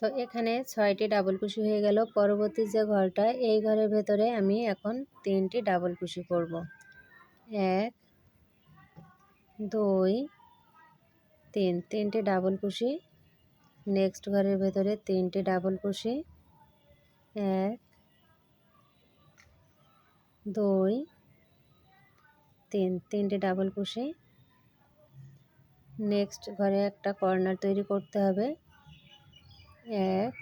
তো এখানে 6টি ডাবল কুশি হয়ে গেল। পরবর্তী যে ঘরটা, এই ঘরের ভেতরে আমি এখন 3টি ডাবল কুশি করব। 1 2 3, 3টি ডাবল কুশি। নেক্সট ঘরের ভেতরে 3টি ডাবল কুশি। 1 2 3, 3টি ডাবল কুশি। নেক্সট ঘরে একটা কর্নার তৈরি করতে হবে। 1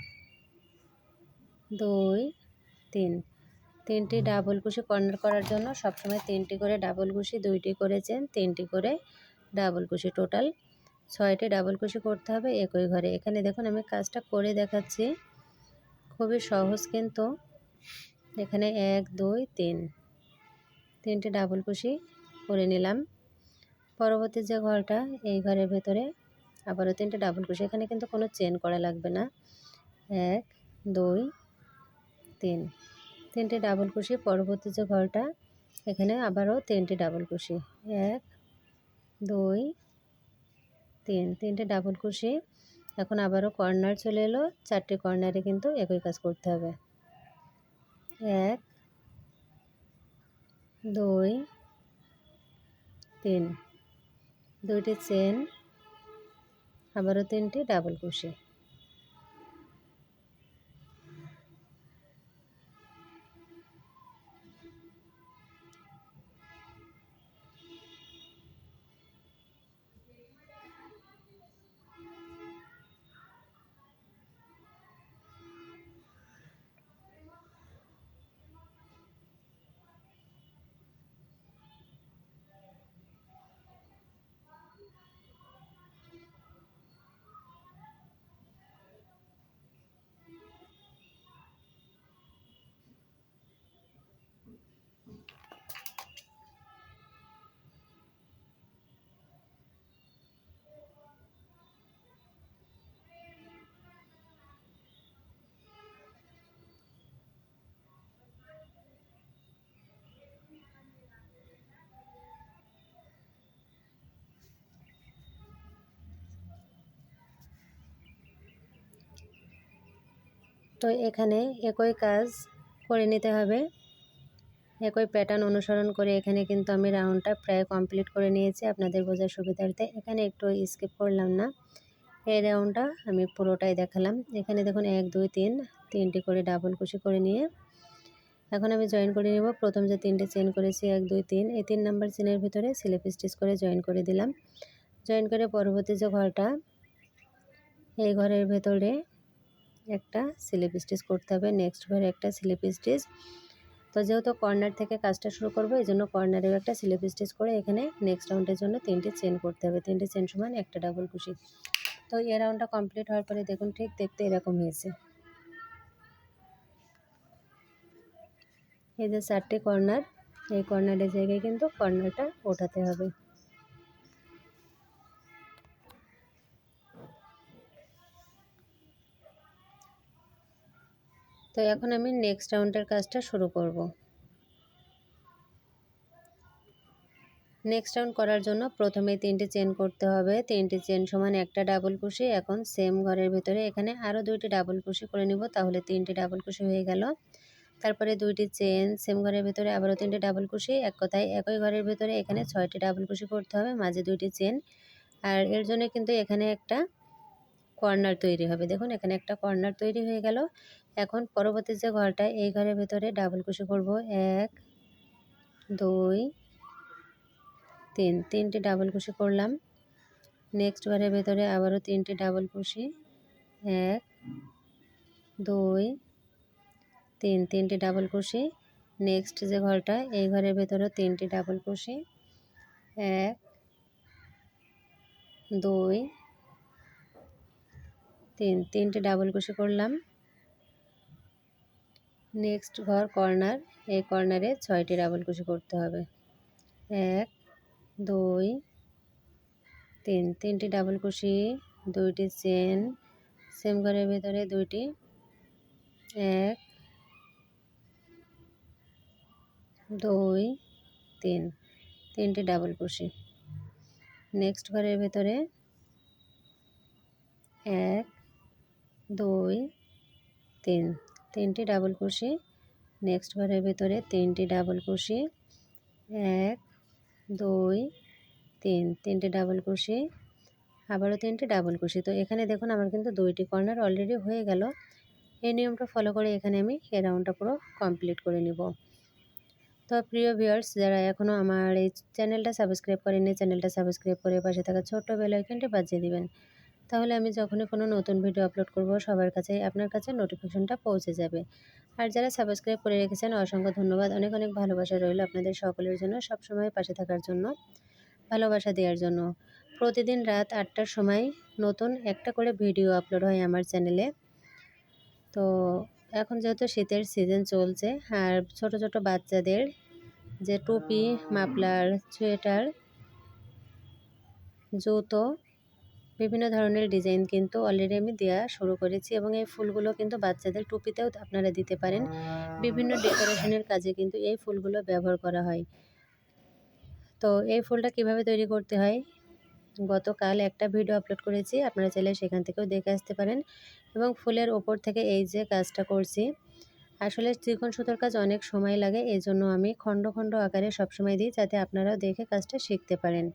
2 3, 3টি ডাবল কুশি কর্নার করার জন্য সবসময় 3টি করে ডাবল কুশি, 2টি করে চেন, 3টি করে ডাবল কুশি, টোটাল 6টি ডাবল কুশি করতে হবে একই ঘরে। এখানে দেখুন আমি কাজটা করে দেখাচ্ছি, খুবই সহজ কিন্তু। এখানে 1 2 3, 3টি ডাবল কুশি করে নিলাম। পরবর্তী যে ঘরটা, এই ঘরের ভেতরে আবারও 3টে ডাবল কুশি। এখানে কিন্তু কোনো চেন করা লাগবে না। 1 2 3, 3টে ডাবল কুশি। পরবর্তী যে ঘরটা, এখানে আবারও 3টি ডাবল কুশি। 1 2 3, 3টে ডাবল কুশি। এখন আবারও কর্নার চলে এলো, 4টি কর্নারে কিন্তু একই কাজ করতে হবে। 1 2 3, 2টি চেন, আবারও 3টি ডাবল কুশি। তো এখানে একই কাজ করে নিতে হবে, একই প্যাটার্ন অনুসরণ করে। এখানে কিন্তু আমি রাউন্ডটা প্রায় কমপ্লিট করে নিয়েছি আপনাদের বোঝার সুবিধার্থে। এখানে একটু স্কিপ করলাম না, এই রাউন্ডটা আমি পুরোটাই দেখালাম। এখানে দেখুন 1 2 3, 3টি করে ডাবল কুশি করে নিয়ে এখন আমি জয়েন করে নেব। প্রথম যে 3টে চেন করেছি 1 2 3, এই 3 নাম্বার চেনের ভিতরে স্লিপ স্টিচ করে জয়েন করে দিলাম। জয়েন করে পরবর্তী যে ঘরটা, এই ঘরের ভেতরে একটা স্লিপ স্টিচ করতে হবে, নেক্সট ঘরে একটা স্লিপ স্টিচ। তো যেহেতু কর্নার থেকে কাজটা শুরু করবো, এই জন্য কর্নারেও একটা স্লিপ স্টিচ করে এখানে নেক্সট রাউন্ডের জন্য 3টে চেন করতে হবে। 3টে চেন সমান একটা ডাবল কুশি। তো এই রাউন্ডটা কমপ্লিট হওয়ার পরে দেখুন ঠিক দেখতে এরকম হয়েছে। এই যে 4টে কর্নার, এই কর্নারের জায়গায় কিন্তু কর্নারটা ওঠাতে হবে। তো এখন আমি নেক্সট রাউন্ডের কাজটা শুরু করব। নেক্সট রাউন্ড করার জন্য প্রথমে 3টে চেন করতে হবে, 3টে চেন সমান একটা ডাবল কুশি। এখন সেম ঘরের ভিতরে এখানে আরও 2টি ডাবল কুশি করে নিব, তাহলে 3টে ডাবল কুশি হয়ে গেল। তারপরে 2টি চেন, সেম ঘরের ভিতরে আবারও 3টে ডাবল কুশি। এক কথায় একই ঘরের ভিতরে এখানে 6টি ডাবল কুশি করতে হবে, মাঝে 2টি চেন। আর এর জন্য কিন্তু এখানে একটা কর্নার তৈরি হবে। দেখুন এখানে একটা কর্নার তৈরি হয়ে গেল। এখন পরবর্তী যে ঘরটা, এই ঘরের ভিতরে ডাবল কুশি করব। 1 2 3, 3টি ডাবল কুশি করলাম। নেক্সট ঘরের ভেতরে আবারও 3টি ডাবল কুশি। 1 2 3, 3টি ডাবল কুশি। নেক্সট যে ঘরটা, এই ঘরের ভেতরেও 3টি ডাবল কুশি। 1 2 3, 3টি ডাবল কুশি করলাম। নেক্সট ঘর কর্নার, এই কর্নারে 6টি ডাবল কুশি করতে হবে। 1 2 3, 3টি ডাবল কুশি, 2টি চেন, সেম ঘরের ভেতরে 2টি, 1 2 3, 3টি ডাবল কুশি। নেক্সট ঘরের ভেতরে 1 2 3, 3টি ডাবল কুশি, নেক্সট ঘরের ভিতরে 3টি ডাবল কুশি, 1 2 3, 3টি ডাবল কুশি, আবারও 3টি ডাবল কুশি। তো এখানে দেখুন আমার কিন্তু 2টি কর্নার অলরেডি হয়ে গেল। এই নিয়মটা ফলো করে এখানে আমি এই রাউন্ডটা পুরো কমপ্লিট করে নিব। তো প্রিয় ভিউয়ার্স, যারা এখনও আমার এই চ্যানেলটা সাবস্ক্রাইব করেননি, চ্যানেলটা সাবস্ক্রাইব করে পাশে থাকা ছোট্ট বেল আইকনটি বাজিয়ে দিবেন। তাহলে আমি যখনই কোনো নতুন ভিডিও আপলোড করব সবার কাছে আপনার কাছে নোটিফিকেশনটা পৌঁছে যাবে। আর যারা সাবস্ক্রাইব করে রেখেছেন অসংখ্য ধন্যবাদ। অনেক অনেক ভালোবাসা রইল আপনাদের সকলের জন্য, সবসময় পাশে থাকার জন্য, ভালোবাসা দেওয়ার জন্য। প্রতিদিন রাত 8টার সময় নতুন একটা করে ভিডিও আপলোড হয় আমার চ্যানেলে। তো এখন যেহেতু শীতের সিজন চলছে, আর ছোট ছোট বাচ্চাদের যে টুপি, মাফলার, সোয়েটার, জুতো, বিভিন্ন ধরনের ডিজাইন কিন্তু অলরেডি আমি দেওয়া শুরু করেছি, এবং এই ফুলগুলো কিন্তু বাচ্চাদের টুপিতেও আপনারা দিতে পারেন। বিভিন্ন ডেকোরেশনের কাজে কিন্তু এই ফুলগুলো ব্যবহার করা হয়। তো এই ফুলটা কিভাবে তৈরি করতে হয় গতকাল একটা ভিডিও আপলোড করেছি, আপনারা চাইলে সেখান থেকেও দেখে আসতে পারেন। এবং ফুলের ওপর থেকে এই যে কাজটা করছি, আসলে চিকন সুতোর কাজ অনেক সময় লাগে, এই জন্য আমি খণ্ড খণ্ড আকারে সবসময় দিই, যাতে আপনারাও দেখে কাজটা শিখতে পারেন।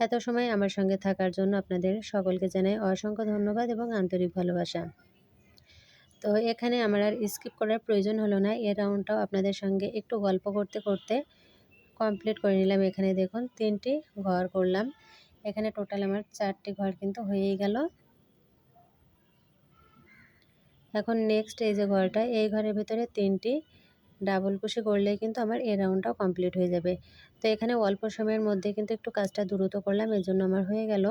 এত সময় আমার সঙ্গে থাকার জন্য আপনাদের সকলকে জানাই অসংখ্য ধন্যবাদ এবং আন্তরিক ভালোবাসা। তো এখানে আমার আর স্কিপ করার প্রয়োজন হলো না, এই রাউন্ডটাও আপনাদের সঙ্গে একটু গল্প করতে করতে কমপ্লিট করে নিলাম। এখানে দেখুন 3টি ঘর করলাম, এখানে টোটাল আমার 4টি ঘর কিন্তু হয়েই গেল। এখন নেক্সট এই যে ঘরটা, এই ঘরের ভিতরে 3টি ডাবল কুশি করলেই কিন্তু আমার এই রাউন্ডটাও কমপ্লিট হয়ে যাবে। তো এখানে অল্প সময়ের মধ্যে কিন্তু একটু কাজটা দ্রুত করলাম, এর জন্য আমার হয়ে গেল।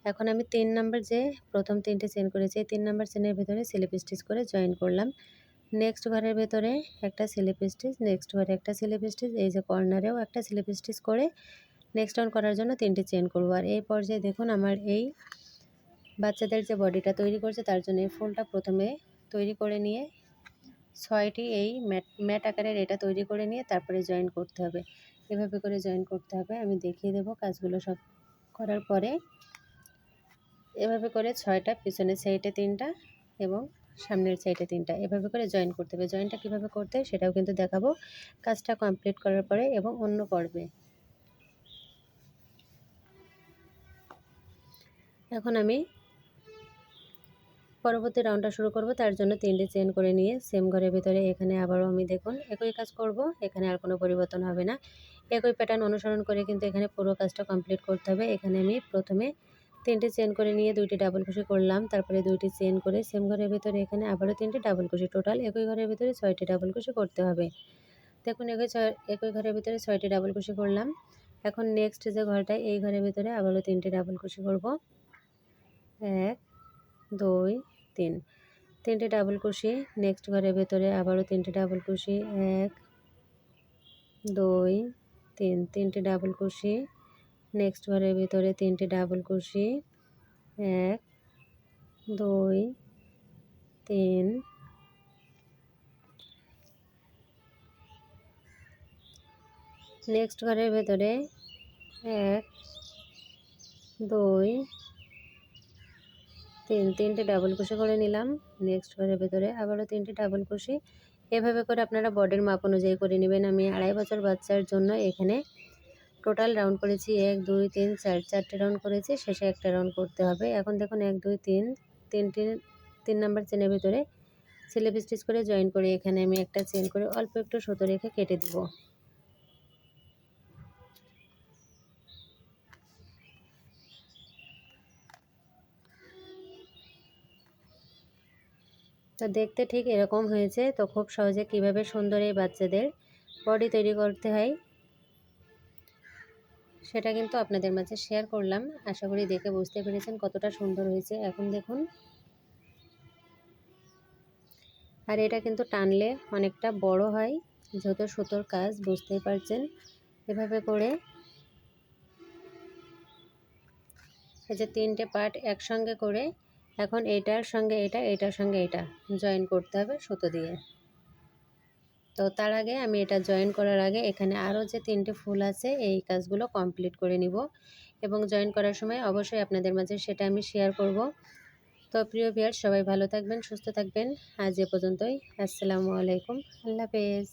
এখন আমি 3 নাম্বার যে প্রথম 3টে চেন করেছি, এই 3 নাম্বার চেনের ভিতরে স্লিপ স্টিচ করে জয়েন করলাম। নেক্সট ঘরের ভেতরে একটা স্লিপ স্টিচ, নেক্সট ঘরে একটা স্লিপ স্টিচ, এই যে কর্নারেও একটা স্লিপ স্টিচ করে নেক্সট অন করার জন্য 3টে চেন করব। আর এই পর্যায়ে দেখুন আমার এই বাচ্চাদের যে বডিটা তৈরি করছে তার জন্য এই ফুলটা প্রথমে তৈরি করে নিয়ে 6টি এই ম্যাট আকারের এটা তৈরি করে নিয়ে তারপরে জয়েন করতে হবে। এভাবে করে জয়েন করতে হবে, আমি দেখিয়ে দেব কাজগুলো সব করার পরে। এভাবে করে 6টা, পিছনের সাইডে 3টা এবং সামনের সাইডে 3টা, এভাবে করে জয়েন করতে হবে। জয়েনটা কীভাবে করতে হয় সেটাও কিন্তু দেখাবো কাজটা কমপ্লিট করার পরে এবং অন্য পর্বে। এখন আমি পরবর্তী রাউন্ডটা শুরু করব, তার জন্য 3টে চেন করে নিয়ে সেম ঘরের ভিতরে এখানে আবারও আমি দেখুন একই কাজ করব, এখানে আর কোনো পরিবর্তন হবে না। একই প্যাটার্ন অনুসরণ করে কিন্তু এখানে পুরো কাজটা কমপ্লিট করতে হবে। এখানে আমি প্রথমে 3টে চেন করে নিয়ে 2টি ডাবল কুশি করলাম, তারপরে 2টি চেন করে সেম ঘরের ভিতরে এখানে আবারও 3টে ডাবল কুশি, টোটাল একই ঘরের ভিতরে 6টি ডাবল কুশি করতে হবে। দেখুন একই ঘরের ভিতরে 6টি ডাবল কুশি করলাম। এখন নেক্সট যে ঘরটা, এই ঘরের ভিতরে আবারও 3টে ডাবল কুশি করব, 1 2 3, 3টে ডাবল কুশি। নেক্সট ঘরের ভেতরে আবারও 3টে ডাবল কুশি, 1 2 3, 3টে ডাবল কুশি। নেক্সট ঘরের ভিতরে 3টে ডাবল কুশি, 1 2 3। নেক্সট ঘরের ভেতরে 1 2 3, 3টে ডাবল কুশি করে নিলাম। নেক্সট ঘরের ভেতরে আবারও 3টে ডাবল কুশি। এভাবে করে আপনারা বডির মাপ অনুযায়ী করে নেবেন। আমি 2.5 বছর বাচ্চার জন্য এখানে টোটাল রাউন্ড করেছি 1 2 3 4, 4টে রাউন্ড করেছি, শেষে একটা রাউন্ড করতে হবে। এখন দেখুন 1 2 3, 3 নাম্বার চেনের ভিতরে স্লিপ স্টিচ করে জয়েন করে এখানে আমি একটা চেন করে অল্প একটু সুতো রেখে কেটে দিব। তো দেখতে ঠিক এরকম হয়েছে। তো খুব সহজে কিভাবে সুন্দর এই বাচ্চাদের বডি তৈরি করতে হয় সেটা কিন্তু আপনাদের মাঝে শেয়ার করলাম। আশা করি দেখে বুঝতে পেরেছেন কতটা সুন্দর হয়েছে। এখন দেখুন, আর এটা কিন্তু টানলে অনেকটা বড় হয়, যেহেতু সুতোর কাজ বুঝতেই পারছেন। এভাবে করে এই যে 3টে পার্ট একসঙ্গে করে এখন এটার সঙ্গে এটা, এটার সঙ্গে এটা জয়েন করতে হবে সুতো দিয়ে। তো তার আগে আমি এটা জয়েন করার আগে এখানে আরও যে 3টে ফুল আছে এই কাজগুলো কমপ্লিট করে নিব, এবং জয়েন করার সময় অবশ্যই আপনাদের মাঝে সেটা আমি শেয়ার করব। তো প্রিয় ভিউয়ার্স, সবাই ভালো থাকবেন, সুস্থ থাকবেন। আজ এ পর্যন্তই। আসসালামু আলাইকুম। আল্লাহ হাফেজ।